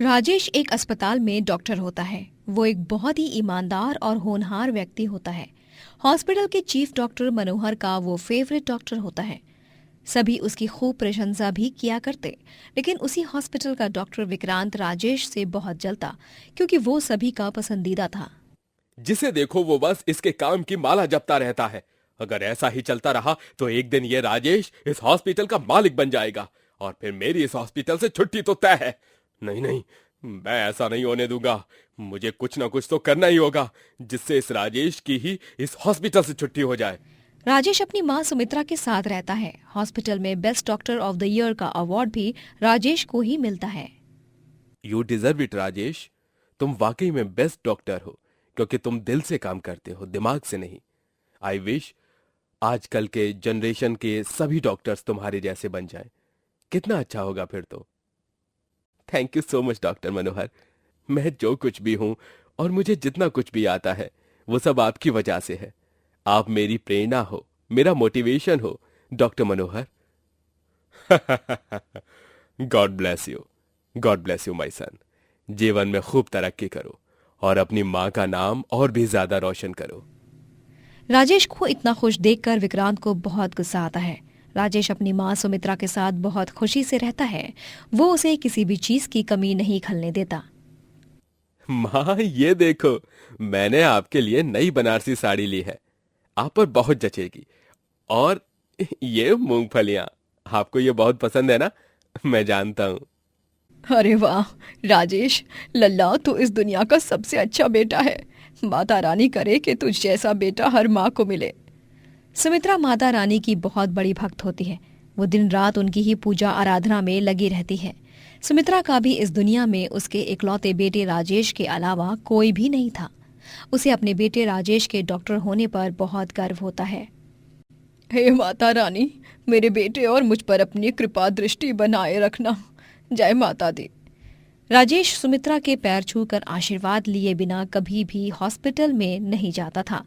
राजेश एक अस्पताल में डॉक्टर होता है। वो एक बहुत ही ईमानदार और होनहार व्यक्ति होता है। हॉस्पिटल के चीफ डॉक्टर मनोहर का वो फेवरेट डॉक्टर होता है। सभी उसकी खूब प्रशंसा भी किया करते। लेकिन उसी हॉस्पिटल का डॉक्टर विक्रांत राजेश से बहुत जलता, क्योंकि वो सभी का पसंदीदा था। जिसे देखो वो बस इसके काम की माला जपता रहता है। अगर ऐसा ही चलता रहा तो एक दिन ये राजेश इस हॉस्पिटल का मालिक बन जाएगा और फिर मेरी इस हॉस्पिटल से छुट्टी तो तय है। नहीं नहीं, मैं ऐसा नहीं होने दूंगा। मुझे कुछ ना कुछ तो करना ही होगा जिससे इस राजेश की ही इस हॉस्पिटल से छुट्टी हो जाए। राजेश अपनी माँ सुमित्रा के साथ रहता है। हॉस्पिटल में best doctor of the year का अवार्ड भी राजेश को ही मिलता है। You deserve it Rajesh. तुम वाकई में बेस्ट डॉक्टर हो, क्योंकि तुम दिल से काम करते हो, दिमाग से नहीं। आई विश आजकल के जनरेशन के सभी डॉक्टर्स तुम्हारे जैसे बन जाएं। कितना अच्छा होगा फिर तो। Thank you so much doctor Manohar. मैं जो कुछ भी हूं और मुझे जितना कुछ भी आता है वो सब आपकी वजह से है। आप मेरी प्रेरणा हो, मेरा मोटिवेशन हो doctor Manohar. God bless you. God bless you my son. जीवन में खूब तरक्की करो और अपनी माँ का नाम और भी ज्यादा रोशन करो। राजेश को इतना खुश देखकर विक्रांत को बहुत गुस्सा आता है। राजेश अपनी माँ सुमित्रा के साथ बहुत खुशी से रहता है। वो उसे किसी भी चीज की कमी नहीं खलने देता। माँ ये देखो, मैंने आपके लिए नई बनारसी साड़ी ली है। आप पर बहुत जचेगी। और ये मूंगफलियां, आपको ये बहुत पसंद है ना? मैं जानता हूँ। अरे वाह राजेश, लल्ला तो इस दुनिया का सबसे अच्छा बेटा है। माता रानी करे कि तुझ जैसा बेटा हर माँ को मिले। सुमित्रा माता रानी की बहुत बड़ी भक्त होती है। वो दिन रात उनकी ही पूजा आराधना में लगी रहती है। सुमित्रा का भी इस दुनिया में उसके इकलौते बेटे राजेश के अलावा कोई भी नहीं था। उसे अपने बेटे राजेश के डॉक्टर होने पर बहुत गर्व होता है। हे माता रानी, मेरे बेटे और मुझ पर अपनी कृपा दृष्टि बनाए रखना। जय माता दी। राजेश सुमित्रा के पैर छूकर आशीर्वाद लिए बिना कभी भी हॉस्पिटल में नहीं जाता था।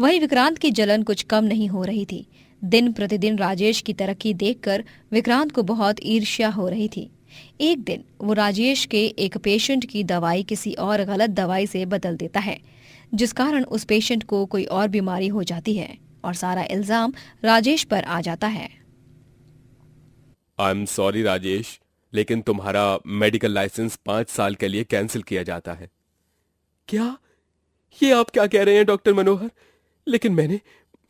वहीं विक्रांत की जलन कुछ कम नहीं हो रही थी। दिन प्रतिदिन राजेश की तरक्की देखकर विक्रांत को बहुत ईर्ष्या हो रही थी। एक दिन वो राजेश के एक पेशेंट की दवाई किसी और गलत दवाई से बदल देता है, जिस कारण उस पेशेंट को कोई और बीमारी हो जाती है और सारा इल्जाम राजेश पर आ जाता है। आई एम सॉरी राजेश, लेकिन तुम्हारा मेडिकल लाइसेंस 5 साल के लिए कैंसिल किया जाता है। क्या? ये आप क्या कह रहे हैं डॉक्टर मनोहर? लेकिन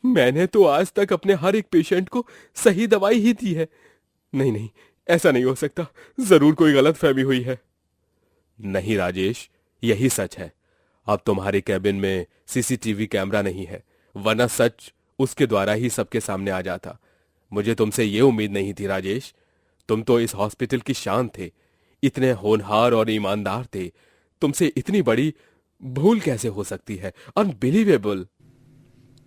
मैंने तो आज तक अपने हर एक पेशेंट को सही दवाई ही दी है। नहीं नहीं, ऐसा नहीं हो सकता। जरूर कोई गलत फहमी हुई है। नहीं राजेश, यही सच है। अब तुम्हारे कैबिन में सीसीटीवी कैमरा नहीं है, वरना सच उसके द्वारा ही सबके सामने आ जाता। मुझे तुमसे ये उम्मीद नहीं थी राजेश। तुम तो इस हॉस्पिटल की शान थे, इतने होनहार और ईमानदार थे। तुमसे इतनी बड़ी भूल कैसे हो सकती है? अनबिलीवेबल।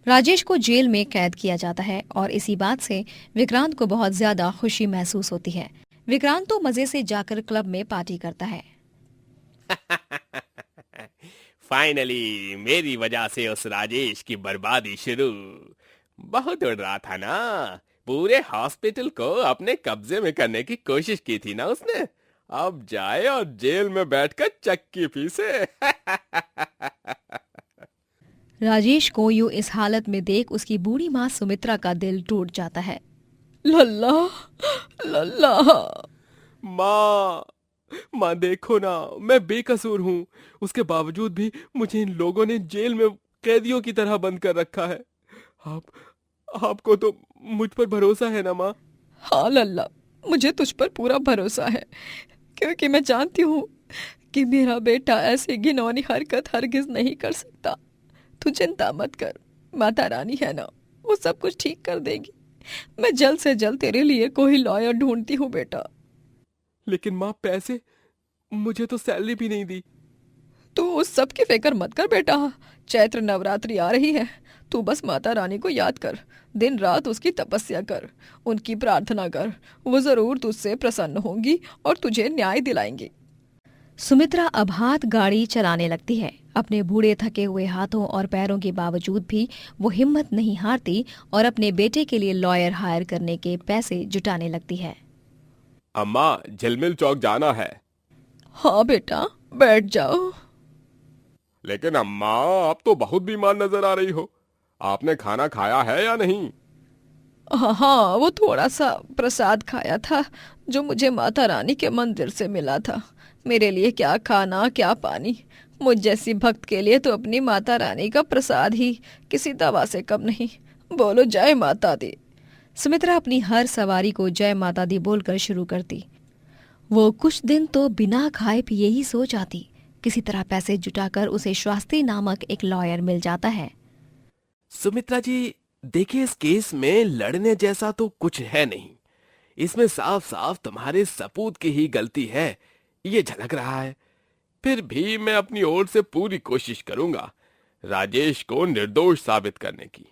राजेश को जेल में कैद किया जाता है और इसी बात से विक्रांत को बहुत ज्यादा खुशी महसूस होती है। विक्रांत तो मजे से जाकर क्लब में पार्टी करता है। फाइनली मेरी वजह से उस राजेश की बर्बादी शुरू। बहुत उड़ रहा था ना, पूरे हॉस्पिटल को अपने कब्जे में करने की कोशिश की थी ना उसने। अब जाए और जेल में बैठकर चक्की पीसे। राजेश को यूं इस हालत में देख उसकी बूढ़ी माँ सुमित्रा का दिल टूट जाता है। लल्ला, लल्ला। माँ, माँ देखो ना, मैं बेकसूर हूँ। उसके बावजूद भी मुझे इन लोगों ने जेल में कैदियों की तरह बंद कर रखा है। आपको तो मुझ पर भरोसा है ना माँ? हाँ लल्ला, मुझे तुझ पर पूरा भरोसा है, क्योंकि मैं जानती हूँ कि मेरा बेटा ऐसी घिनौनी हरकत हरगिज नहीं कर सकता। तू चिंता मत कर, माता रानी है ना, वो सब कुछ ठीक कर देगी। मैं जल्द से जल्द तेरे लिए कोई लॉयर ढूंढती हूँ बेटा। लेकिन माँ पैसे, मुझे तो सैलरी भी नहीं दी। तू उस सब की फिक्र मत कर बेटा। चैत्र नवरात्रि आ रही है, तू बस माता रानी को याद कर, दिन रात उसकी तपस्या कर, उनकी प्रार्थना कर। वो जरूर तुझसे प्रसन्न होंगी और तुझे न्याय दिलाएंगी। सुमित्रा अब हाथ गाड़ी चलाने लगती है। अपने बूढ़े थके हुए हाथों और पैरों के बावजूद भी वो हिम्मत नहीं हारती और अपने बेटे के लिए लॉयर हायर करने के पैसे जुटाने लगती है। अम्मा, झिलमिल चौक जाना है। हाँ बेटा, बैठ जाओ। लेकिन अम्मा, आप तो बहुत बीमार नजर आ रही हो। आपने खाना खाया है या नहीं? हाँ हाँ, वो थोड़ा सा प्रसाद खाया था जो मुझे माता रानी के मंदिर से मिला था। मेरे लिए क्या खाना क्या पानी। मुझ जैसी भक्त के लिए तो अपनी माता रानी का प्रसाद ही किसी दवा से कम नहीं। बोलो जय माता दी। सुमित्रा अपनी हर सवारी को जय माता दी बोलकर शुरू करती। वो कुछ दिन तो बिना खाए पिए ही सो जाती। किसी तरह पैसे जुटाकर उसे शास्त्री नामक एक लॉयर मिल जाता है। सुमित्रा जी, देखिए, इस केस में लड़ने जैसा तो कुछ है नहीं। इसमें साफ साफ तुम्हारे सपूत की ही गलती है, ये झलक रहा है। फिर भी मैं अपनी ओर से पूरी कोशिश करूंगा राजेश को निर्दोष साबित करने की।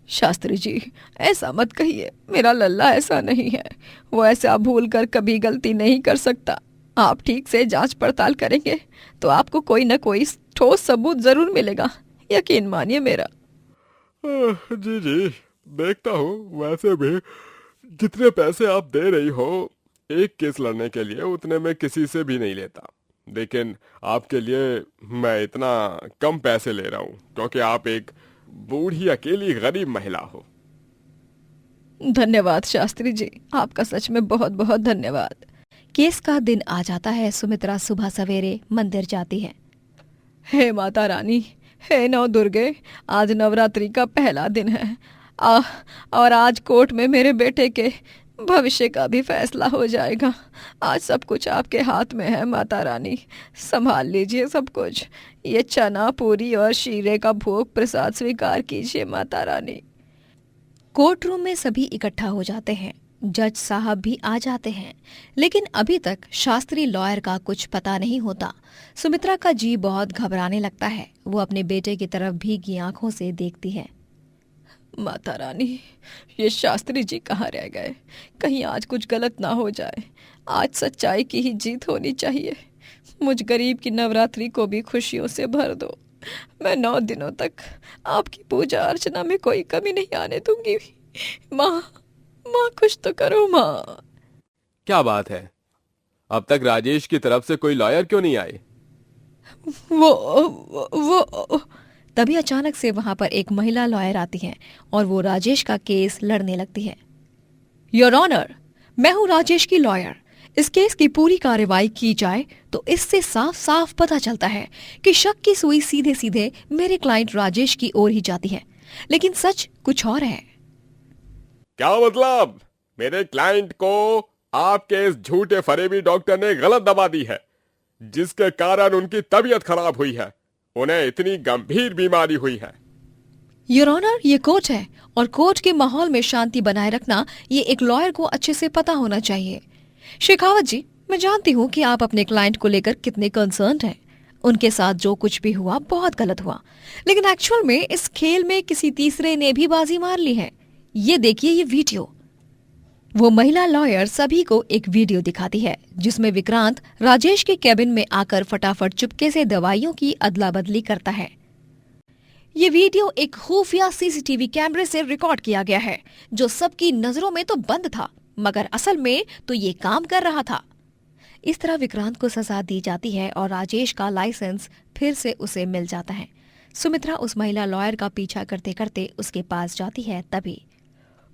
शास्त्री जी, ऐसा मत कहिए। मेरा लल्ला ऐसा नहीं है। वो ऐसा भूल कर कभी गलती नहीं कर सकता। आप ठीक से जांच पड़ताल करेंगे तो आपको कोई न कोई ठोस सबूत जरूर मिलेगा। यकीन मानिए मेरा। जी जी, देखता हूँ। वैसे भी जितने पैसे आप दे रही हो एक केस लड़ने के लिए, उतने मैं किसी से भी नहीं लेता। लेकिन आपके लिए मैं इतना कम पैसे ले रहा हूँ क्योंकि आप एक बूढ़ी अकेली गरीब महिला हो। धन्यवाद शास्त्री जी, आपका सच में बहुत बहुत धन्यवाद। केस का दिन आ जाता है। सुमित्रा सुबह सवेरे मंदिर जाती है। हे माता रानी, हे नौ दुर्गे, आज नवरात्रि का पहला दिन है। आ, और आज कोर्ट में मेरे बेटे के भविष्य का भी फैसला हो जाएगा। आज सब कुछ आपके हाथ में है माता रानी। संभाल लीजिए सब कुछ। ये चना पूरी और शीरे का भोग प्रसाद स्वीकार कीजिए माता रानी। कोर्ट रूम में सभी इकट्ठा हो जाते हैं। जज साहब भी आ जाते हैं, लेकिन अभी तक शास्त्री लॉयर का कुछ पता नहीं होता। सुमित्रा का जी बहुत घबराने लगता है। वो अपने बेटे की तरफ भीगी आंखों से देखती है। माता रानी, ये शास्त्री जी कहाँ रह गए? कहीं आज कुछ गलत ना हो जाए। आज सच्चाई की ही जीत होनी चाहिए। मुझ गरीब की नवरात्रि को भी खुशियों से भर दो। मैं 9 दिनों तक आपकी पूजा अर्चना में कोई कमी नहीं आने दूंगी। माँ, माँ कुछ तो करो माँ। क्या बात है? अब तक राजेश की तरफ से कोई लॉयर क्यों नहीं आए? वो तभी अचानक से वहां पर एक महिला लॉयर आती है और वो राजेश का केस लड़ने लगती है। योर ऑनर, मैं हूं राजेश की लॉयर। इस केस की पूरी कार्रवाई की जाए तो इससे साफ साफ पता चलता है कि शक की सुई सीधे सीधे मेरे क्लाइंट राजेश की ओर ही जाती है, लेकिन सच कुछ और है। क्या मतलब? मेरे क्लाइंट को आपके इस झूठे फरेबी डॉक्टर ने गलत दवा दी है, जिसके कारण उनकी तबीयत खराब हुई है। उन्हें इतनी गंभीर बीमारी हुई है। योर ऑनर, ये कोर्ट है और कोर्ट के माहौल में शांति बनाए रखना ये एक लॉयर को अच्छे से पता होना चाहिए। शेखावत जी, मैं जानती हूँ कि आप अपने क्लाइंट को लेकर कितने कंसर्न हैं। उनके साथ जो कुछ भी हुआ बहुत गलत हुआ, लेकिन एक्चुअल में इस खेल में किसी तीसरे ने भी बाजी मार ली है। ये देखिए ये वीडियो। वो महिला लॉयर सभी को एक वीडियो दिखाती है जिसमें विक्रांत राजेश के कैबिन में आकर फटाफट चुपके से दवाइयों की अदला बदली करता है। ये वीडियो एक खुफिया सीसीटीवी कैमरे से रिकॉर्ड किया गया है जो सबकी नजरों में तो बंद था, मगर असल में तो ये काम कर रहा था। इस तरह विक्रांत को सजा दी जाती है और राजेश का लाइसेंस फिर से उसे मिल जाता है। सुमित्रा उस महिला लॉयर का पीछा करते करते उसके पास जाती है। तभी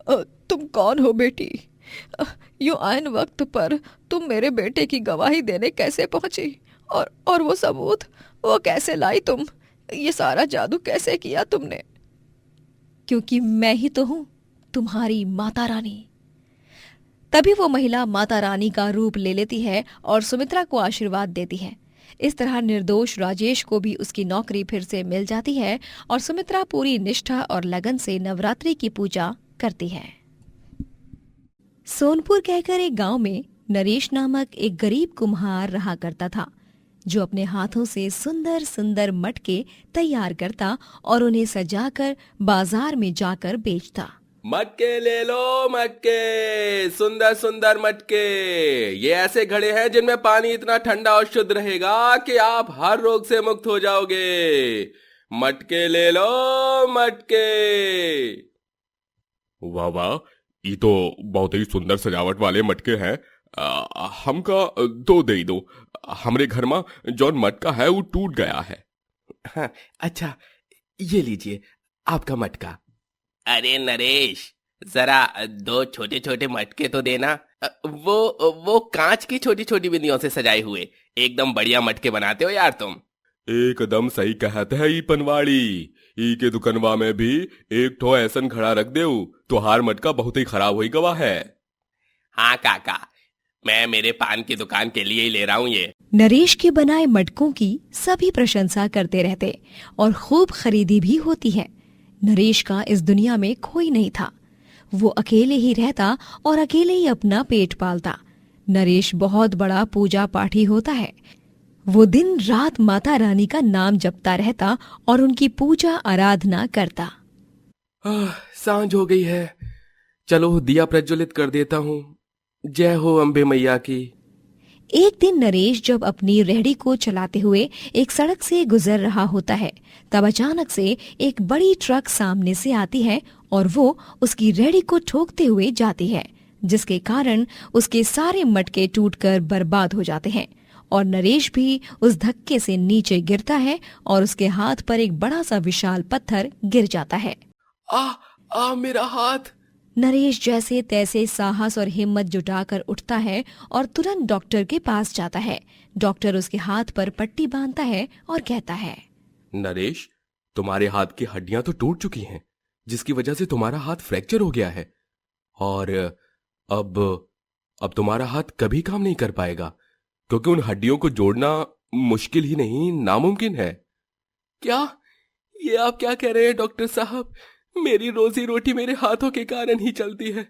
तुम कौन हो बेटी? यूं आन वक्त पर तुम मेरे बेटे की गवाही देने कैसे पहुंची? और वो सबूत वो कैसे लाई तुम? ये सारा जादू कैसे किया तुमने? क्योंकि मैं ही तो हूं तुम्हारी माता रानी। तभी वो महिला माता रानी का रूप ले लेती है और सुमित्रा को आशीर्वाद देती है। इस तरह निर्दोष राजेश को भी उसकी नौकरी फिर से मिल जाती है और सुमित्रा पूरी निष्ठा और लगन से नवरात्रि की पूजा करती है। सोनपुर कहकर एक गांव में नरेश नामक एक गरीब कुम्हार रहा करता था, जो अपने हाथों से सुंदर सुंदर मटके तैयार करता और उन्हें सजाकर बाजार में जाकर बेचता। मटके ले लो, मटके, सुंदर सुंदर मटके। ये ऐसे घड़े हैं जिनमें पानी इतना ठंडा और शुद्ध रहेगा कि आप हर रोग से मुक्त हो जाओगे। मटके ले लो, मटके। वाह वाह, ये तो बहुत ही सुंदर सजावट वाले मटके हैं। हमका दो दे दो। हमरे घर में जौन मटका है वो टूट गया है। हाँ, अच्छा, ये लीजिए आपका मटका। अरे नरेश, जरा दो छोटे छोटे मटके तो देना। वो कांच की छोटी छोटी बिंदियों से सजाए हुए एकदम बढ़िया मटके बनाते हो यार तुम। एकदम सही कहते है ई पनवाड़ी। ई के दुकनवा में भी एक ठो ऐसन खड़ा रख देऊ तो हार मटका बहुत ही खराब होई गवा है। हाँ काका, मैं मेरे पान की दुकान के लिए ही ले रहा हूँ ये। नरेश के बनाए मटकों की सभी प्रशंसा करते रहते और खूब खरीदी भी होती है। नरेश का इस दुनिया में कोई नहीं था। वो अकेले ही रहता और अकेले ही अपना पेट पालता। नरेश बहुत बड़ा पूजा पाठी होता है। वो दिन रात माता रानी का नाम जपता रहता और उनकी पूजा आराधना करता। सांझ हो गई है, चलो दिया प्रज्वलित कर देता हूँ। जय हो अम्बे मैया की। एक दिन नरेश जब अपनी रेहड़ी को चलाते हुए एक सड़क से गुजर रहा होता है, तब अचानक से एक बड़ी ट्रक सामने से आती है और वो उसकी रेहड़ी को ठोकते हुए जाती है, जिसके कारण उसके सारे मटके टूटकर बर्बाद हो जाते हैं और नरेश भी उस धक्के से नीचे गिरता है और उसके हाथ पर एक बड़ा सा विशाल पत्थर गिर जाता है। मेरा हाथ। नरेश जैसे तैसे साहस और हिम्मत जुटाकर उठता है और तुरंत डॉक्टर के पास जाता है। डॉक्टर उसके हाथ पर पट्टी बांधता है और कहता है, नरेश, तुम्हारे हाथ की हड्डियां तो टूट चुकी हैं, जिसकी वजह से तुम्हारा हाथ फ्रैक्चर हो गया है और अब तुम्हारा हाथ कभी काम नहीं कर पाएगा, क्योंकि उन हड्डियों को जोड़ना मुश्किल ही नहीं नामुमकिन है। क्या? ये आप क्या कह रहे हैं डॉक्टर साहब? मेरी रोजी रोटी मेरे हाथों के कारण ही चलती है।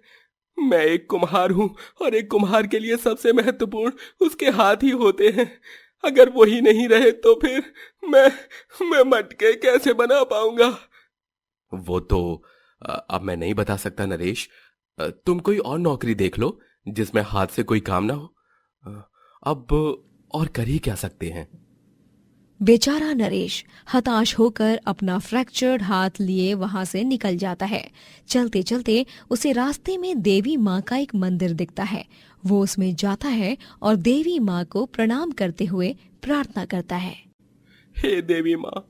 मैं एक कुम्हार हूं और एक कुम्हार के लिए सबसे महत्वपूर्ण उसके हाथ ही होते हैं। अगर वही नहीं रहे तो फिर मैं मटके कैसे बना पाऊंगा? वो तो अब मैं नहीं बता सकता नरेश। तुम कोई और नौकरी देख लो जिसमें हाथ से कोई काम ना हो। अब और कर ही क्या सकते हैं। बेचारा नरेश हताश होकर अपना फ्रैक्चर्ड हाथ लिए वहां से निकल जाता है। चलते चलते उसे रास्ते में देवी माँ का एक मंदिर दिखता है। वो उसमें जाता है और देवी माँ को प्रणाम करते हुए प्रार्थना करता है। हे देवी माँ,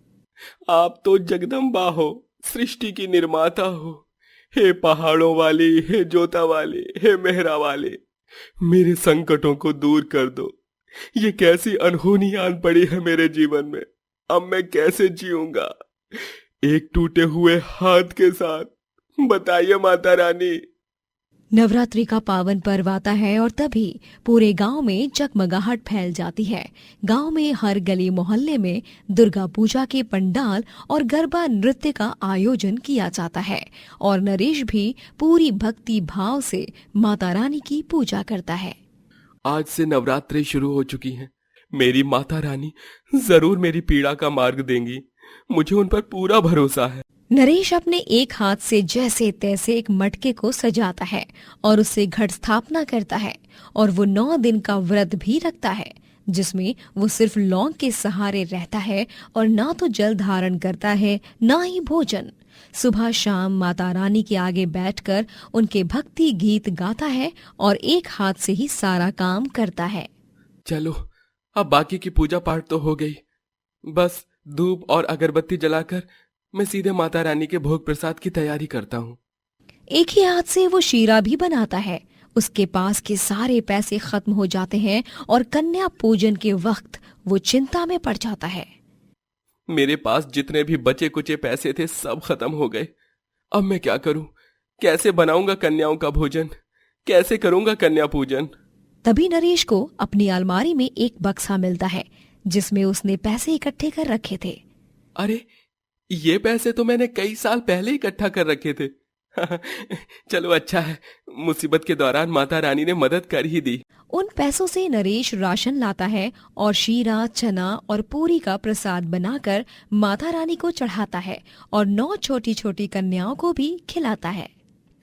आप तो जगदम्बा हो, सृष्टि की निर्माता हो। हे पहाड़ों वाली, हे जोता वाली, हे मेहरा वाली, मेरे संकटों को दूर कर दो। ये कैसी अनहोनी आन पड़ी है मेरे जीवन में। अब मैं कैसे जीऊंगा एक टूटे हुए हाथ के साथ? बताइए माता रानी। नवरात्रि का पावन पर्व आता है और तभी पूरे गांव में जगमगाहट फैल जाती है। गांव में हर गली मोहल्ले में दुर्गा पूजा के पंडाल और गरबा नृत्य का आयोजन किया जाता है और नरेश भी पूरी भक्ति भाव से माता रानी की पूजा करता है। आज से नवरात्रि शुरू हो चुकी हैं। मेरी माता रानी जरूर मेरी पीड़ा का मार्ग देंगी। मुझे उन पर पूरा भरोसा है। नरेश अपने एक हाथ से जैसे तैसे एक मटके को सजाता है और उससे घट स्थापना करता है और वो 9 दिन का व्रत भी रखता है, जिसमें वो सिर्फ लौंग के सहारे रहता है और ना तो जल धारण करता है ना ही भोजन। सुबह शाम माता रानी के आगे बैठकर उनके भक्ति गीत गाता है और एक हाथ से ही सारा काम करता है। चलो, अब बाकी की पूजा पाठ तो हो गई। बस धूप और अगरबत्ती जलाकर मैं सीधे माता रानी के भोग प्रसाद की तैयारी करता हूँ। एक ही हाथ से वो शीरा भी बनाता है। उसके पास के सारे पैसे खत्म हो जाते हैं और कन्या पूजन के वक्त वो चिंता में पड़ जाता है। मेरे पास जितने भी बचे कुचे पैसे थे सब खत्म हो गए। अब मैं क्या करूं? कैसे बनाऊंगा कन्याओं का भोजन? कैसे करूंगा कन्या पूजन? तभी नरेश को अपनी अलमारी में एक बक्सा मिलता है जिसमें उसने पैसे इकट्ठे कर रखे थे। अरे, ये पैसे तो मैंने कई साल पहले इकट्ठा कर रखे थे। चलो अच्छा है, मुसीबत के दौरान माता रानी ने मदद कर ही दी। उन पैसों से नरेश राशन लाता है और शीरा, चना और पूरी का प्रसाद बनाकर माता रानी को चढ़ाता है और 9 छोटी छोटी कन्याओं को भी खिलाता है।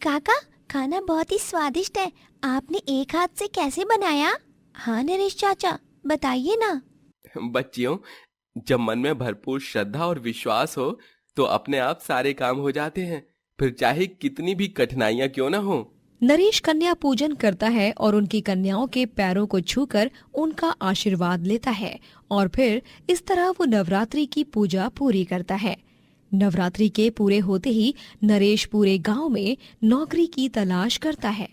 काका, खाना बहुत ही स्वादिष्ट है। आपने एक हाथ से कैसे बनाया? हाँ नरेश चाचा, बताइए ना। बच्चियों, जब मन में भरपूर श्रद्धा और विश्वास हो तो अपने आप सारे काम हो जाते हैं, फिर चाहे कितनी भी कठिनाइयां क्यों ना हो। नरेश कन्या पूजन करता है और उनकी कन्याओं के पैरों को छूकर उनका आशीर्वाद लेता है और फिर इस तरह वो नवरात्रि की पूजा पूरी करता है। नवरात्रि के पूरे होते ही नरेश पूरे गांव में नौकरी की तलाश करता है।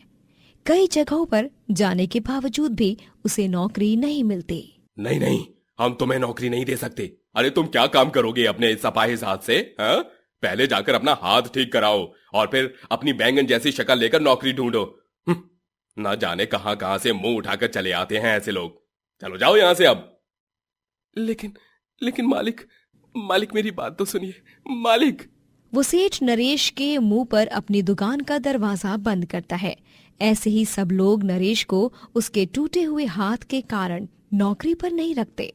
कई जगहों पर जाने के बावजूद भी उसे नौकरी नहीं मिलती। नहीं नहीं, हम तुम्हें नौकरी नहीं दे सकते। अरे तुम क्या काम करोगे अपने इस अपाहिज हाथ से? हाँ, पहले जाकर अपना हाथ ठीक कराओ और फिर अपनी बैंगन जैसी शक्ल लेकर नौकरी ढूंढो। ना जाने कहां कहां से मुंह उठाकर चले आते हैं ऐसे लोग। चलो जाओ यहां से अब। लेकिन मालिक मेरी बात तो सुनिए मालिक। वो सेठ नरेश के मुंह पर अपनी दुकान का दरवाजा बंद करता है। ऐसे ही सब लोग नरेश को उसके टूटे हुए हाथ के कारण नौकरी पर नहीं रखते।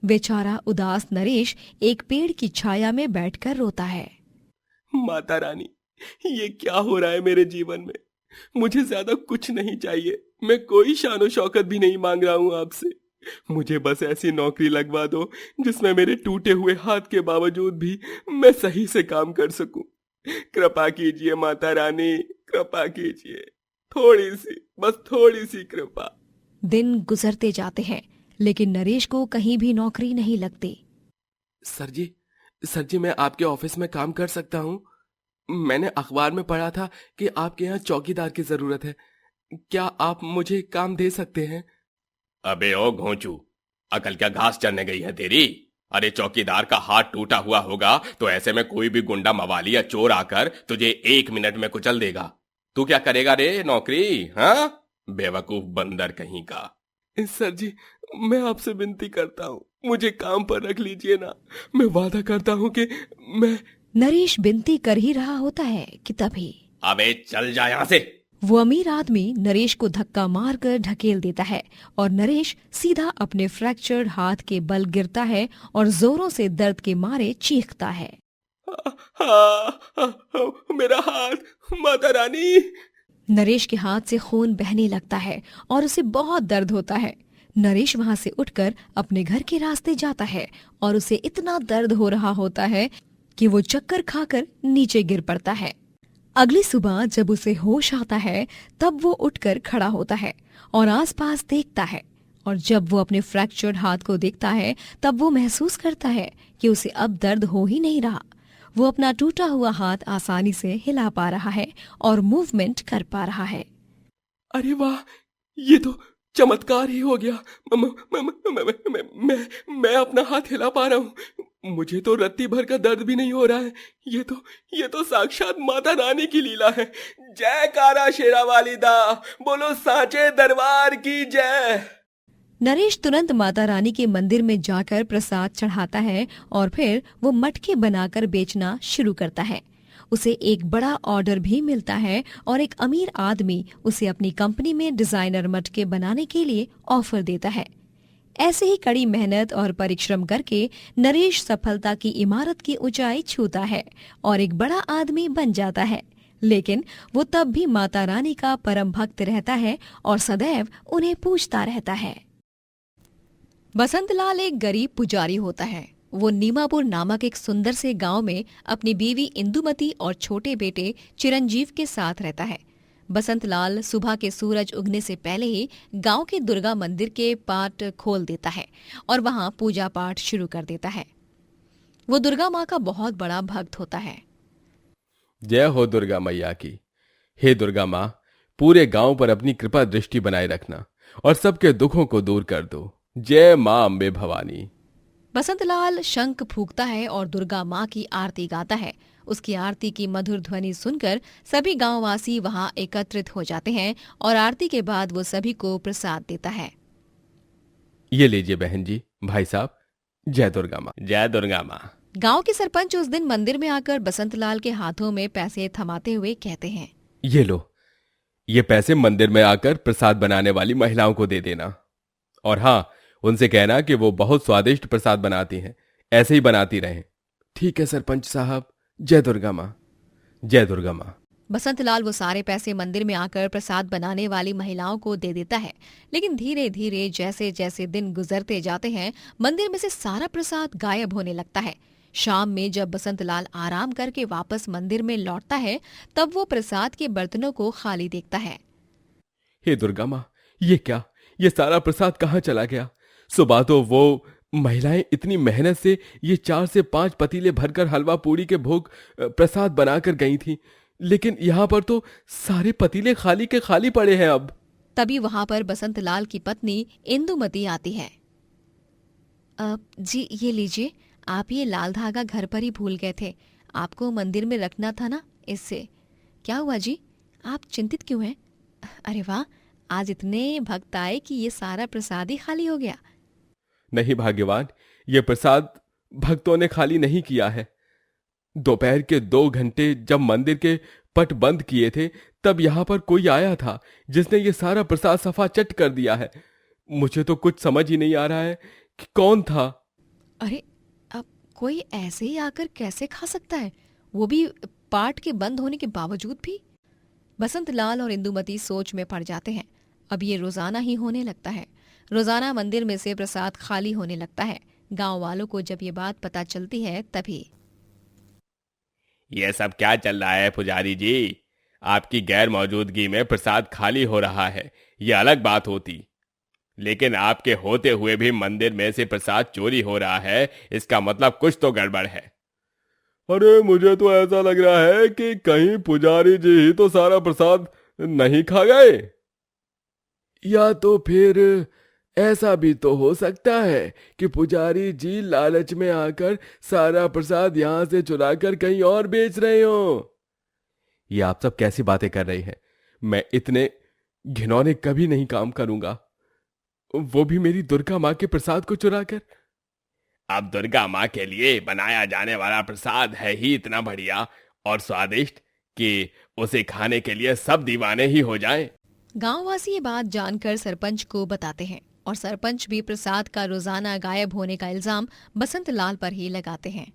बेचारा उदास नरेश एक पेड़ की छाया में बैठकर रोता है। माता रानी, ये क्या हो रहा है मेरे जीवन में? मुझे ज्यादा कुछ नहीं चाहिए। मैं कोई शानो शौकत भी नहीं मांग रहा हूँ आपसे। मुझे बस ऐसी नौकरी लगवा दो जिसमें मेरे टूटे हुए हाथ के बावजूद भी मैं सही से काम कर सकूं। कृपा कीजिए माता रानी, कृपा कीजिए। थोड़ी सी कृपा। दिन गुजरते जाते हैं लेकिन नरेश को कहीं भी नौकरी नहीं लगती। सर जी मैं आपके ऑफिस में काम कर सकता हूँ। मैंने अखबार में पढ़ा था कि आपके यहाँ चौकीदार की जरूरत है। क्या आप मुझे काम दे सकते हैं? अबे ओ घोंचू, अकल क्या घास चरने गई है तेरी? अरे चौकीदार का हाथ टूटा हुआ होगा तो ऐसे में कोई भी गुंडा मवाली या चोर आकर तुझे 1 मिनट में कुचल देगा। तू क्या करेगा रे नौकरी? हाँ, बेवकूफ बंदर कहीं का। सर जी, मैं आपसे विनती करता हूँ, मुझे काम पर रख लीजिए ना। मैं वादा करता हूँ कि मैं। नरेश विनती कर ही रहा होता है कि तभी अबे चल जा यहाँ से। वो अमीर आदमी नरेश को धक्का मारकर ढकेल देता है और नरेश सीधा अपने फ्रैक्चर्ड हाथ के बल गिरता है और जोरों से दर्द के मारे चीखता है। मेरा हाथ, माता रानी। नरेश के हाथ से खून बहने लगता है और उसे बहुत दर्द होता है। नरेश वहां से उठकर अपने घर के रास्ते जाता है और उसे इतना दर्द हो रहा होता है कि वो चक्कर खाकर नीचे गिर पड़ता है। अगली सुबह जब उसे होश आता है तब वो उठकर खड़ा होता है और आसपास देखता है और जब वो अपने फ्रैक्चर्ड हाथ को देखता है तब वो महसूस करता है कि उसे अब दर्द हो ही नहीं रहा। वो अपना टूटा हुआ हाथ आसानी से हिला पा रहा है और मूवमेंट कर पा रहा है। अरे वाह, ये तो चमत्कार ही हो गया। मैं अपना हाथ हिला पा रहा हूँ। मुझे तो रत्ती भर का दर्द भी नहीं हो रहा है। ये तो साक्षात माता रानी की लीला है। जयकारा शेरा वाली दा, बोलो सांचे दरबार की जय। नरेश तुरंत माता रानी के मंदिर में जाकर प्रसाद चढ़ाता है और फिर वो मटके बनाकर बेचना शुरू करता है। उसे एक बड़ा ऑर्डर भी मिलता है और एक अमीर आदमी उसे अपनी कंपनी में डिजाइनर मटके बनाने के लिए ऑफर देता है। ऐसे ही कड़ी मेहनत और परिश्रम करके नरेश सफलता की इमारत की ऊंचाई छूता है और एक बड़ा आदमी बन जाता है। लेकिन वो तब भी माता रानी का परम भक्त रहता है और सदैव उन्हें पूजता रहता है। बसंतलाल एक गरीब पुजारी होता है। वो नीमापुर नामक एक सुंदर से गांव में अपनी बीवी इंदुमती और छोटे बेटे चिरंजीव के साथ रहता है। बसंतलाल सुबह के सूरज उगने से पहले ही गांव के दुर्गा मंदिर के पाट खोल देता है और वहां पूजा पाठ शुरू कर देता है। वो दुर्गा माँ का बहुत बड़ा भक्त होता है। जय हो दुर्गा मैया की। हे दुर्गा माँ, पूरे गांव पर अपनी कृपा दृष्टि बनाए रखना और सबके दुखों को दूर कर दो। जय माँ अम्बे भवानी। बसंतलाल शंख फूंकता है और दुर्गा माँ की आरती गाता है। उसकी आरती की मधुर ध्वनि सुनकर सभी गांववासी वहां एकत्रित हो जाते हैं और आरती के बाद वो सभी को प्रसाद देता है। ये लीजिए बहन जी, भाई साहब। जय दुर्गा माँ। जय दुर्गा माँ। गांव के सरपंच उस दिन मंदिर में आकर बसंतलाल के हाथों में पैसे थमाते हुए कहते हैं, ये लो, ये पैसे मंदिर में आकर प्रसाद बनाने वाली महिलाओं को दे देना और हाँ, उनसे कहना कि वो बहुत स्वादिष्ट प्रसाद बनाती हैं, ऐसे ही बनाती रहें। ठीक है सरपंच साहब। जय दुर्गा माँ। जय दुर्गा माँ। बसंतलाल वो सारे पैसे मंदिर में आकर प्रसाद बनाने वाली महिलाओं को दे देता है। लेकिन धीरे धीरे जैसे जैसे दिन गुजरते जाते हैं मंदिर में से सारा प्रसाद गायब होने लगता है, शाम में जब बसंतलाल आराम करके वापस मंदिर में लौटता है तब वो प्रसाद के बर्तनों को खाली देखता है। हे दुर्गा माँ, ये क्या, ये सारा प्रसाद कहाँ चला गया? सुबह तो वो महिलाएं इतनी मेहनत से ये 4 से 5 पतीले भरकर हलवा पूड़ी के भोग प्रसाद बनाकर गई थी, लेकिन यहाँ पर तो सारे पतीले खाली के खाली पड़े हैं अब। तभी वहां पर बसंतलाल की पत्नी इंदुमती आती है। जी ये लीजिए, आप ये लाल धागा घर पर ही भूल गए थे, आपको मंदिर में रखना था ना, इससे। क्या हुआ जी, आप चिंतित क्यों हैं? अरे वाह, आज इतने भक्त आए कि ये सारा प्रसाद ही खाली हो गया। नहीं भाग्यवान, ये प्रसाद भक्तों ने खाली नहीं किया है। दोपहर के 2 घंटे जब मंदिर के पट बंद किए थे तब यहाँ पर कोई आया था जिसने ये सारा प्रसाद सफा चट कर दिया है। मुझे तो कुछ समझ ही नहीं आ रहा है कि कौन था। अरे अब कोई ऐसे ही आकर कैसे खा सकता है, वो भी पाठ के बंद होने के बावजूद भी? बसंतलाल और इंदुमती सोच में पड़ जाते हैं। अब ये रोजाना ही होने लगता है। रोजाना मंदिर में से प्रसाद खाली होने लगता है। गांव वालों को जब ये बात पता चलती है तभी। ये सब क्या चल रहा है पुजारी जी? आपकी गैर मौजूदगी में प्रसाद खाली हो रहा है, ये अलग बात होती, लेकिन आपके होते हुए भी मंदिर में से प्रसाद चोरी हो रहा है, इसका मतलब कुछ तो गड़बड़ है। अरे मुझे तो ऐसा लग रहा है कि कहीं पुजारी जी ही तो सारा प्रसाद नहीं खा गए, या तो फिर ऐसा भी तो हो सकता है कि पुजारी जी लालच में आकर सारा प्रसाद यहां से चुराकर कहीं और बेच रहे हो। ये आप सब कैसी बातें कर रही हैं? मैं इतने घिनौने कभी नहीं काम करूंगा, वो भी मेरी दुर्गा माँ के प्रसाद को चुराकर। अब दुर्गा माँ के लिए बनाया जाने वाला प्रसाद है ही इतना बढ़िया और स्वादिष्ट कि उसे खाने के लिए सब दीवाने ही हो जाएं। गांववासी ये बात जानकर सरपंच को बताते हैं और सरपंच भी प्रसाद का रोजाना गायब होने का इल्जाम बसंतलाल पर ही लगाते हैं।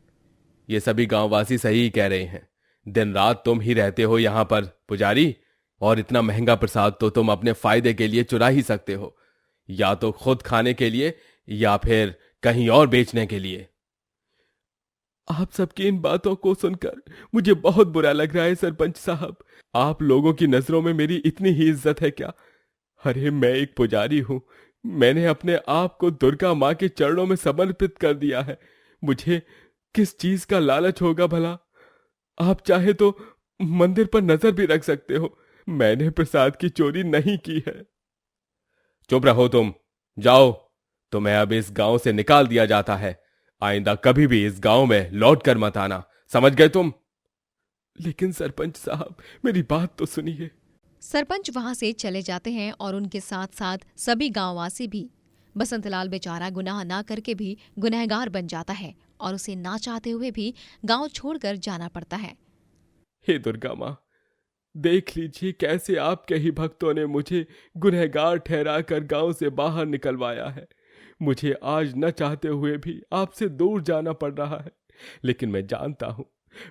ये सभी गांववासी सही ही कह रहे हैं। दिन रात तुम ही रहते हो यहाँ पर पुजारी, और इतना महंगा प्रसाद तो तुम अपने फायदे के लिए चुरा ही सकते हो, या तो खुद खाने के लिए या फिर कहीं और बेचने के लिए। आप सबकी इन बातों को सुनकर मुझे बहुत बुरा लग रहा है सरपंच साहब। आप लोगों की नजरों में मेरी इतनी ही इज्जत है क्या? अरे मैं एक पुजारी हूं, मैंने अपने आप को दुर्गा माँ के चरणों में समर्पित कर दिया है। मुझे किस चीज का लालच होगा भला? आप चाहे तो मंदिर पर नजर भी रख सकते हो, मैंने प्रसाद की चोरी नहीं की है। चुप रहो तुम, जाओ, तुम्हें अब इस गांव से निकाल दिया जाता है। आइंदा कभी भी इस गांव में लौट कर मत आना, समझ गए तुम? लेकिन सरपंच साहब, मेरी बात तो सुनिए। सरपंच वहां से चले जाते हैं और उनके साथ साथ सभी गांववासी भी। बसंतलाल बेचारा गुनाह ना करके भी गुनहगार बन जाता है और उसे ना चाहते हुए भी गांव छोड़कर जाना पड़ता है। हे दुर्गा माँ, देख लीजिए कैसे आपके ही भक्तों ने मुझे गुनहगार ठहराकर गांव से बाहर निकलवाया है। मुझे आज न चाहते हुए भी आपसे दूर जाना पड़ रहा है, लेकिन मैं जानता हूँ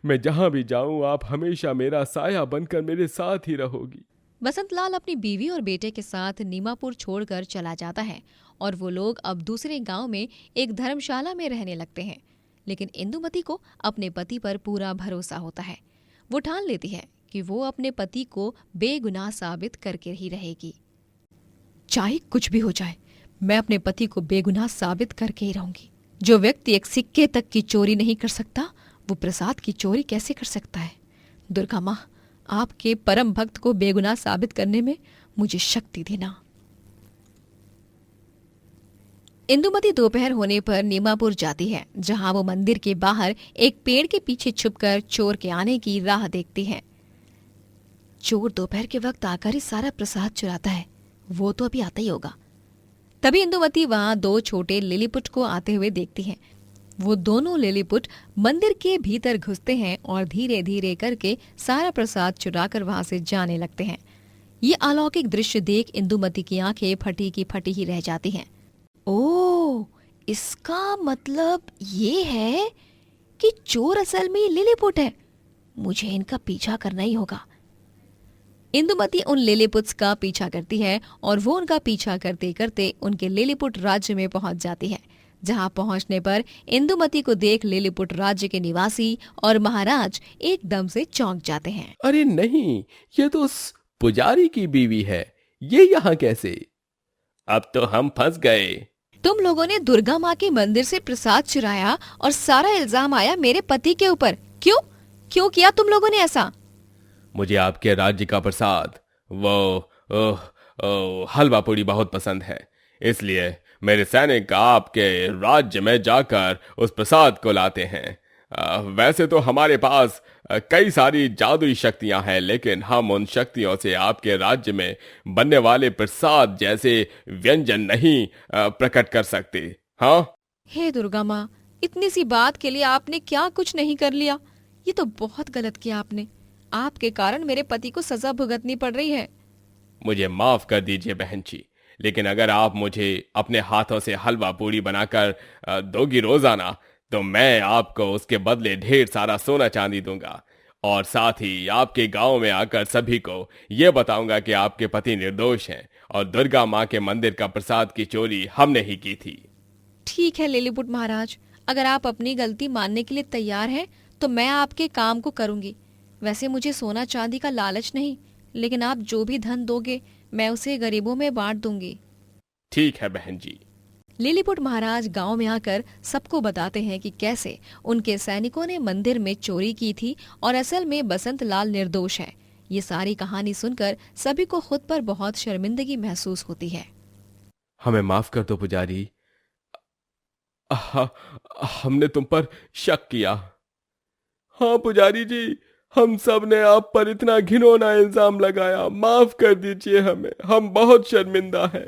मैं जहां भी जाऊं आप हमेशा मेरा साया बनकर मेरे साथ ही रहोगी। बसंतलाल अपनी बीवी और बेटे के साथ नीमापुर छोड़कर चला जाता है और वो लोग अब दूसरे गांव में एक धर्मशाला में रहने लगते हैं। लेकिन इंदुमती को अपने पति पर पूरा भरोसा होता है। वो ठान लेती है कि वो अपने पति को बेगुनाह साबित करके ही रहेगी। चाहे कुछ भी हो जाए, मैं अपने पति को बेगुनाह साबित करके ही रहूंगी। जो व्यक्ति एक सिक्के तक की चोरी नहीं कर सकता, वो प्रसाद की चोरी कैसे कर सकता है? दुर्गा माँ, आपके परम भक्त को बेगुनाह साबित करने में मुझे शक्ति देना। इंदुमती दोपहर होने पर नीमापुर जाती है, जहां वो मंदिर के बाहर एक पेड़ के पीछे छुपकर चोर के आने की राह देखती है। चोर दोपहर के वक्त आकर ही सारा प्रसाद चुराता है, वो तो अभी आता ही होगा। तभी इंदुमती वहां 2 छोटे लिलीपुट को आते हुए देखती है। वो दोनों लिलीपुट मंदिर के भीतर घुसते हैं और धीरे धीरे करके सारा प्रसाद चुराकर वहां से जाने लगते हैं। ये अलौकिक दृश्य देख इंदुमती की आंखें फटी की फटी ही रह जाती हैं। ओह, इसका मतलब ये है कि चोर असल में लिलीपुट है। मुझे इनका पीछा करना ही होगा। इंदुमती उन लिलीपुट्स का पीछा करती है और वो उनका पीछा करते करते उनके लिलीपुट राज्य में पहुंच जाती है। जहां पहुंचने पर इंदुमती को देख लिलीपुट राज्य के निवासी और महाराज एकदम से चौंक जाते हैं। अरे नहीं, ये तो उस पुजारी की बीवी है, ये यहाँ कैसे? अब तो हम फंस गए। तुम लोगों ने दुर्गा माँ के मंदिर से प्रसाद चुराया और सारा इल्जाम आया मेरे पति के ऊपर। क्यों क्यों किया तुम लोगों ने ऐसा? मुझे आपके राज्य का प्रसाद, वो हलवा पूड़ी बहुत पसंद है, इसलिए मेरे सैनिक आपके राज्य में जाकर उस प्रसाद को लाते हैं। वैसे तो हमारे पास कई सारी जादुई शक्तियां हैं, लेकिन हम उन शक्तियों से आपके राज्य में बनने वाले प्रसाद जैसे व्यंजन नहीं प्रकट कर सकते। हाँ, हे दुर्गा माँ, इतनी सी बात के लिए आपने क्या कुछ नहीं कर लिया? ये तो बहुत गलत किया आपने। आपके कारण मेरे पति को सजा भुगतनी पड़ रही है। मुझे माफ कर दीजिए बहन जी, लेकिन अगर आप मुझे अपने हाथों से हलवा पूड़ी बनाकर दोगी रोजाना, तो मैं आपको उसके बदले ढेर सारा सोना चांदी दूंगा, और साथ ही आपके गांव में आकर सभी को यह बताऊंगा कि आपके पति निर्दोष हैं और दुर्गा माँ के मंदिर का प्रसाद की चोरी हमने ही की थी। ठीक है लिलीपुट महाराज, अगर आप अपनी गलती मानने के लिए तैयार हैं तो मैं आपके काम को करूंगी। वैसे मुझे सोना चांदी का लालच नहीं, लेकिन आप जो भी धन दोगे मैं उसे गरीबों में बांट दूंगी। ठीक है बहन जी। लिलीपुट महाराज गांव में आकर सबको बताते हैं कि कैसे उनके सैनिकों ने मंदिर में चोरी की थी और असल में बसंत लाल निर्दोष है। ये सारी कहानी सुनकर सभी को खुद पर बहुत शर्मिंदगी महसूस होती है। हमें माफ कर दो पुजारी, हमने तुम पर शक किया। हाँ पुजारी जी, हम सब ने आप पर इतना घिनौना इल्जाम लगाया, माफ कर दीजिए हमें, हम बहुत शर्मिंदा हैं।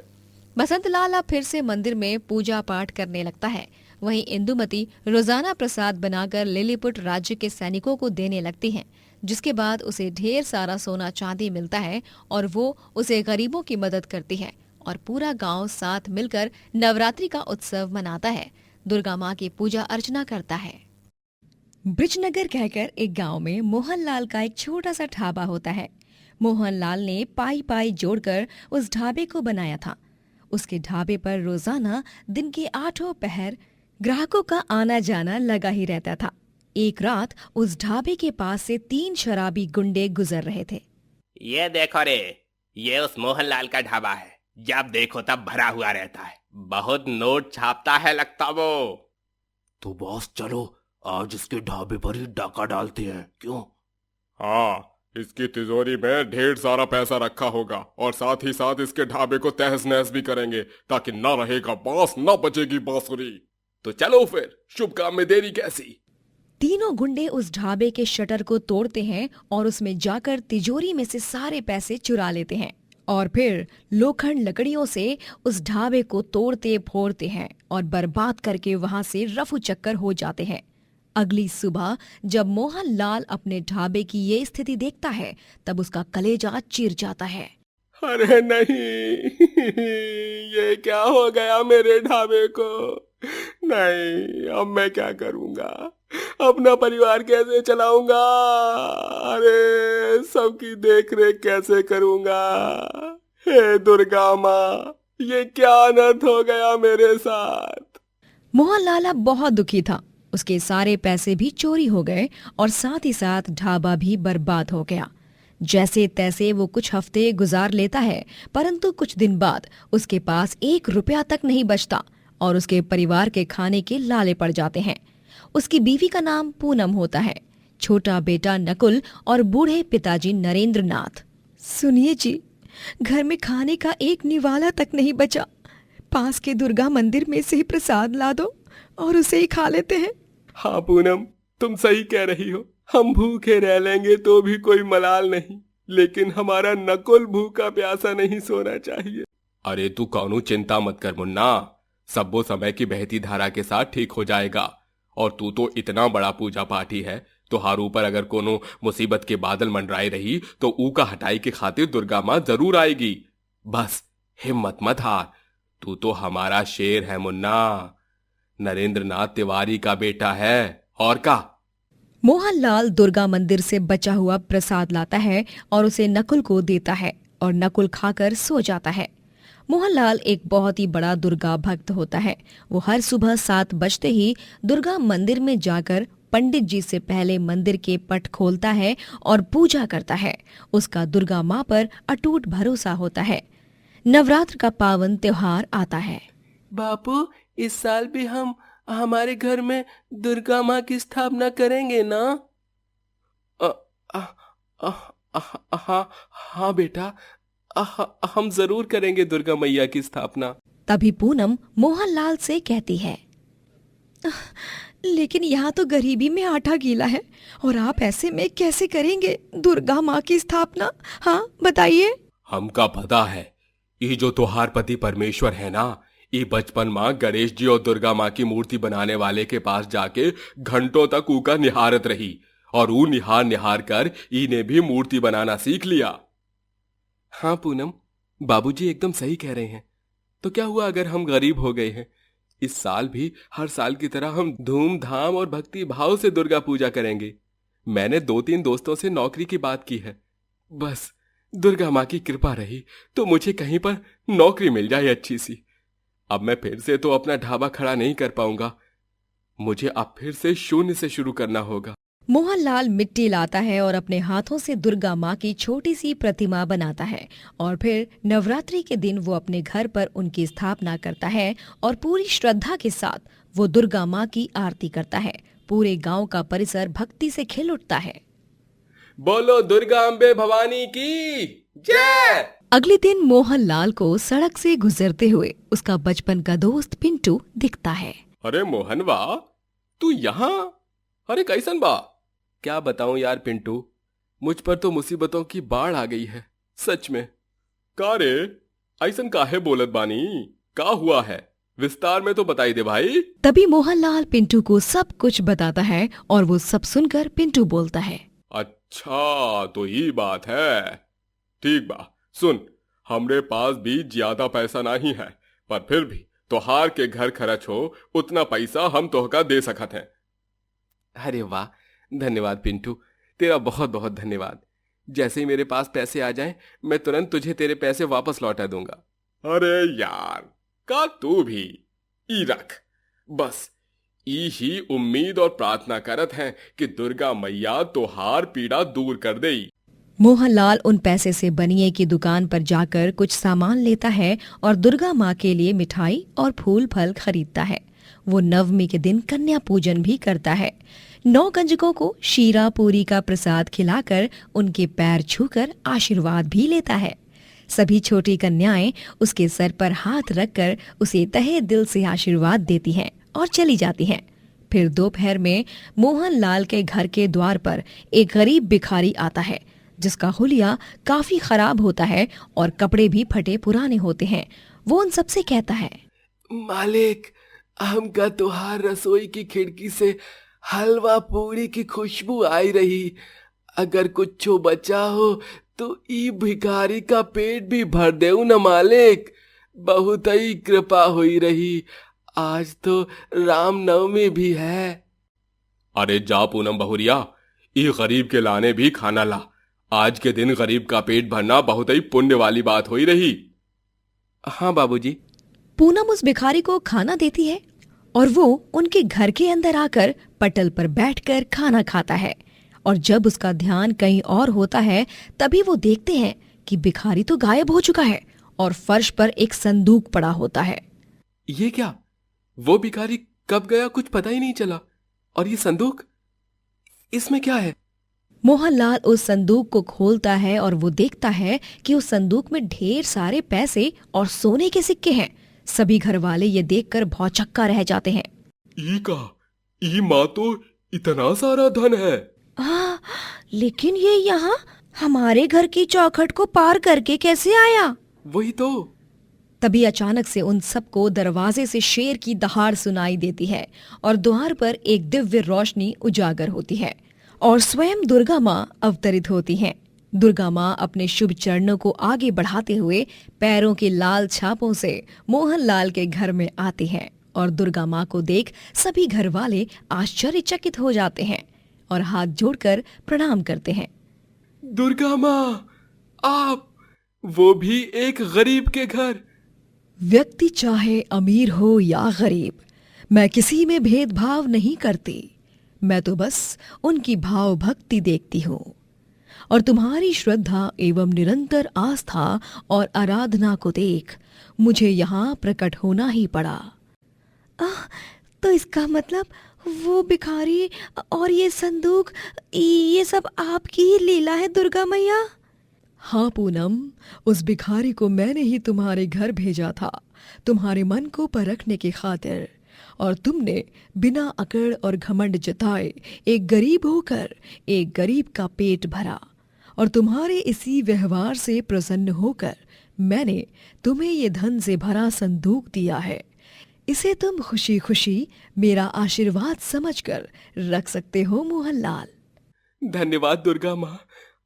बसंत लाल अब फिर से मंदिर में पूजा पाठ करने लगता है। वहीं इंदुमती रोजाना प्रसाद बनाकर लिलीपुट राज्य के सैनिकों को देने लगती हैं, जिसके बाद उसे ढेर सारा सोना चांदी मिलता है और वो उसे गरीबों की मदद करती है और पूरा गांव साथ मिलकर नवरात्रि का उत्सव मनाता है, दुर्गा माँ की पूजा अर्चना करता है। ब्रिजनगर कहकर एक गांव में मोहनलाल का एक छोटा सा ढाबा होता है। मोहनलाल ने पाई पाई जोड़कर उस ढाबे को बनाया था। उसके ढाबे पर रोजाना दिन के 8 पहर ग्राहकों का आना जाना लगा ही रहता था। एक रात उस ढाबे के पास से 3 शराबी गुंडे गुजर रहे थे। ये देखो रे, ये उस मोहनलाल का ढाबा है, जब देखो तब भरा हुआ रहता है, बहुत नोट छापता है लगता वो। तो बॉस चलो आज इसके ढाबे पर ही डाका डालते हैं, क्यों? हाँ, इसकी तिजोरी में ढेर सारा पैसा रखा होगा और साथ ही साथ इसके ढाबे को तहस नहस भी करेंगे, ताकि ना रहेगा बांस ना बचेगी बांसुरी। तो चलो फिर, शुभ काम में देरी कैसी। तीनों गुंडे उस ढाबे के शटर को तोड़ते हैं और उसमें जाकर तिजोरी में से सारे पैसे चुरा लेते हैं और फिर लोखंड लकड़ियों से उस ढाबे को तोड़ते फोड़ते हैं और बर्बाद करके वहां से रफू चक्कर हो जाते हैं। अगली सुबह जब मोहनलाल अपने ढाबे की ये स्थिति देखता है, तब उसका कलेजा चिर जाता है। अरे नहीं, ये क्या हो गया मेरे ढाबे को? नहीं, अब मैं क्या करूंगा? अपना परिवार कैसे चलाऊंगा? अरे सबकी देख रेख कैसे करूंगा? हे दुर्गा माँ, ये क्या अनर्थ हो गया मेरे साथ? मोहनलाल अब बहुत दुखी था। उसके सारे पैसे भी चोरी हो गए और साथ ही साथ ढाबा भी बर्बाद हो गया। जैसे तैसे वो कुछ हफ्ते गुजार लेता है, परंतु कुछ दिन बाद उसके पास 1 रुपया तक नहीं बचता और उसके परिवार के खाने के लाले पड़ जाते हैं। उसकी बीवी का नाम पूनम होता है, छोटा बेटा नकुल और बूढ़े पिताजी नरेंद्र नाथ। सुनिए जी, घर में खाने का एक निवाला तक नहीं बचा। पास के दुर्गा मंदिर में से ही प्रसाद ला दो और उसे ही खा लेते हैं। हाँ पूनम, तुम सही कह रही हो, हम भूखे रह लेंगे तो भी कोई मलाल नहीं, लेकिन हमारा नकुल भूखा प्यासा नहीं सोना चाहिए। अरे तू कौनो चिंता मत कर मुन्ना, सब वो समय की बहती धारा के साथ ठीक हो जाएगा। और तू तो इतना बड़ा पूजा पाठी है, तुहार ऊपर अगर कोनो मुसीबत के बादल मंडराए रही तो ऊ का हटाई के खातिर दुर्गा माँ जरूर आएगी। बस हिम्मत मत हार, तू तो हमारा शेर है मुन्ना। नरेंद्र नाथ तिवारी का बेटा है और का। मोहनलाल दुर्गा मंदिर से बचा हुआ प्रसाद लाता है और उसे नकुल को देता है और नकुल खाकर सो जाता है। मोहनलाल एक बहुत ही बड़ा दुर्गा भक्त होता है। वो हर सुबह 7 बजते ही दुर्गा मंदिर में जाकर पंडित जी से पहले मंदिर के पट खोलता है और पूजा करता है। उसका दुर्गा माँ पर अटूट भरोसा होता है। नवरात्र का पावन त्योहार आता है। बापू, इस साल भी हम हमारे घर में दुर्गा माँ की स्थापना करेंगे ना? हाँ हाँ बेटा, हम जरूर करेंगे दुर्गा मैया की स्थापना। तभी पूनम मोहनलाल से कहती है, लेकिन यहाँ तो गरीबी में आटा गीला है और आप ऐसे में कैसे करेंगे दुर्गा माँ की स्थापना? हाँ बताइए। हमका पता है, ये जो त्योहार पति परमेश्वर है ना, ये बचपन माँ गणेश जी और दुर्गा माँ की मूर्ति बनाने वाले के पास जाके घंटों तक ऊका निहारत रही और ऊ निहार निहार कर इन्हें भी मूर्ति बनाना सीख लिया। हाँ पूनम, बाबूजी एकदम सही कह रहे हैं। तो क्या हुआ अगर हम गरीब हो गए हैं? इस साल भी हर साल की तरह हम धूमधाम और भक्ति भाव से दुर्गा पूजा करेंगे। मैंने 2-3 दोस्तों से नौकरी की बात की है। बस दुर्गा माँ की कृपा रही तो मुझे कहीं पर नौकरी मिल जाए अच्छी सी। अब मैं फिर से तो अपना ढाबा खड़ा नहीं कर पाऊंगा। मुझे अब फिर से शून्य से शुरू करना होगा। मोहनलाल मिट्टी लाता है और अपने हाथों से दुर्गा माँ की छोटी सी प्रतिमा बनाता है और फिर नवरात्रि के दिन वो अपने घर पर उनकी स्थापना करता है और पूरी श्रद्धा के साथ वो दुर्गा माँ की आरती करता है। पूरे गांव का परिसर भक्ति से खिल उठता है। बोलो दुर्गा अम्बे भवानी की जय। अगले दिन मोहनलाल को सड़क से गुजरते हुए उसका बचपन का दोस्त पिंटू दिखता है। अरे मोहन वाह, तू यहाँ? अरे कैसन बा? क्या बताऊं यार पिंटू, मुझ पर तो मुसीबतों की बाढ़ आ गई है सच में। का रे, ऐसन काहे बोलत बानी? का हुआ है? विस्तार में तो बताई दे भाई। तभी मोहनलाल पिंटू को सब कुछ बताता है और वो सब सुनकर पिंटू बोलता है, अच्छा तो ये बात है। ठीक बा, सुन, हमरे पास भी ज्यादा पैसा नहीं है, पर फिर भी तोहार के घर खर्च हो उतना पैसा हम तोहका दे सकत हैं। अरे वाह, धन्यवाद पिंटू, तेरा बहुत बहुत धन्यवाद। जैसे ही मेरे पास पैसे आ जाएं, मैं तुरंत तुझे तेरे पैसे वापस लौटा दूंगा। अरे यार, का तू भी ई रख। बस ई ही उम्मीद और प्रार्थना करत हैं कि दुर्गा मैया तोहार पीड़ा दूर कर देई। मोहनलाल उन पैसे से बनिए की दुकान पर जाकर कुछ सामान लेता है और दुर्गा माँ के लिए मिठाई और फूल फल खरीदता है। वो नवमी के दिन कन्या पूजन भी करता है। 9 कंजकों को शीरा पूरी का प्रसाद खिलाकर उनके पैर छूकर आशीर्वाद भी लेता है। सभी छोटी कन्याएं उसके सर पर हाथ रखकर उसे तहे दिल से आशीर्वाद देती हैं और चली जाती हैं। फिर दोपहर में मोहनलाल के घर के द्वार पर एक गरीब भिखारी आता है जिसका हुलिया काफी खराब होता है और कपड़े भी फटे पुराने होते हैं। वो उन सबसे कहता है, मालिक, हमका तोहार रसोई की खिड़की से हलवा पूरी की खुशबू आई रही। अगर कुछ बचा हो तो ई भिखारी का पेट भी भर देऊ न मालिक। बहुत ही कृपा हुई रही। आज तो रामनवमी भी है। अरे जा पूनम बहुरिया, ई गरीब के लाने भी खाना ला। आज के दिन गरीब का पेट भरना बहुत ही पुण्य वाली बात हुई रही। हाँ बाबूजी। पूनम उस भिखारी को खाना देती है और वो उनके घर के अंदर आकर पटल पर बैठकर खाना खाता है। और जब उसका ध्यान कहीं और होता है तभी वो देखते हैं कि भिखारी तो गायब हो चुका है और फर्श पर एक संदूक पड़ा होता है। ये क्या? वो भिखारी कब गया कुछ पता ही नहीं चला। और ये संदूक, इसमें क्या है? मोहनलाल उस संदूक को खोलता है और वो देखता है कि उस संदूक में ढेर सारे पैसे और सोने के सिक्के हैं। सभी घर वाले ये देखकर भौचक्का रह जाते हैं। ई माँ तो इतना सारा धन है। हाँ, लेकिन ये यहाँ हमारे घर की चौखट को पार करके कैसे आया? वही तो। तभी अचानक से उन सबको दरवाजे से शेर की दहाड़ सुनाई देती है और द्वार पर एक दिव्य रोशनी उजागर होती है और स्वयं दुर्गा माँ अवतरित होती हैं। दुर्गा माँ अपने शुभ चरणों को आगे बढ़ाते हुए पैरों के लाल छापों से मोहनलाल के घर में आती हैं और दुर्गा माँ को देख सभी घर वाले आश्चर्यचकित हो जाते हैं और हाथ जोड़कर प्रणाम करते हैं। दुर्गा माँ, आप, वो भी एक गरीब के घर, व्यक्ति चाहे अमीर हो या गरीब, मैं किसी में भेदभाव नहीं करती। मैं तो बस उनकी भाव भक्ति देखती हूँ और तुम्हारी श्रद्धा एवं निरंतर आस्था और आराधना को देख मुझे यहाँ प्रकट होना ही पड़ा। तो इसका मतलब वो भिखारी और ये संदूक, ये सब आपकी ही लीला है दुर्गा मैया? हाँ पूनम, उस भिखारी को मैंने ही तुम्हारे घर भेजा था तुम्हारे मन को परखने की खातिर, और तुमने बिना अकड़ और घमंड जताए एक गरीब होकर एक गरीब का पेट भरा, और तुम्हारे इसी व्यवहार से प्रसन्न होकर मैंने तुम्हें ये धन से भरा संदूक दिया है। इसे तुम खुशी खुशी मेरा आशीर्वाद समझकर रख सकते हो मोहनलाल। धन्यवाद दुर्गा माँ,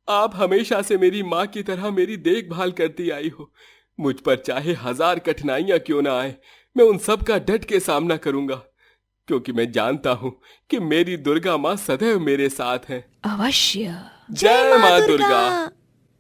आप हमेशा से मेरी माँ की तरह मेरी देखभाल करती आई हो। मुझ पर चाहे 1000 कठिनाइयां क्यों ना आए, मैं उन सब का डट के सामना करूंगा, क्योंकि मैं जानता हूँ कि मेरी दुर्गा माँ सदैव मेरे साथ है। अवश्य। जय माँ दुर्गा।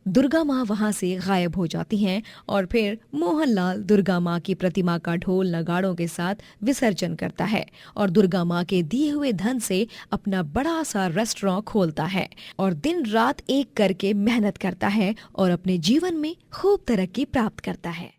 दुर्गा माँ वहां से गायब हो जाती हैं और फिर मोहनलाल दुर्गा माँ की प्रतिमा का ढोल नगाड़ों के साथ विसर्जन करता है और दुर्गा माँ के दिए हुए धन से अपना बड़ा सा रेस्टोरेंट खोलता है और दिन रात एक करके मेहनत करता है और अपने जीवन में खूब तरक्की प्राप्त करता है।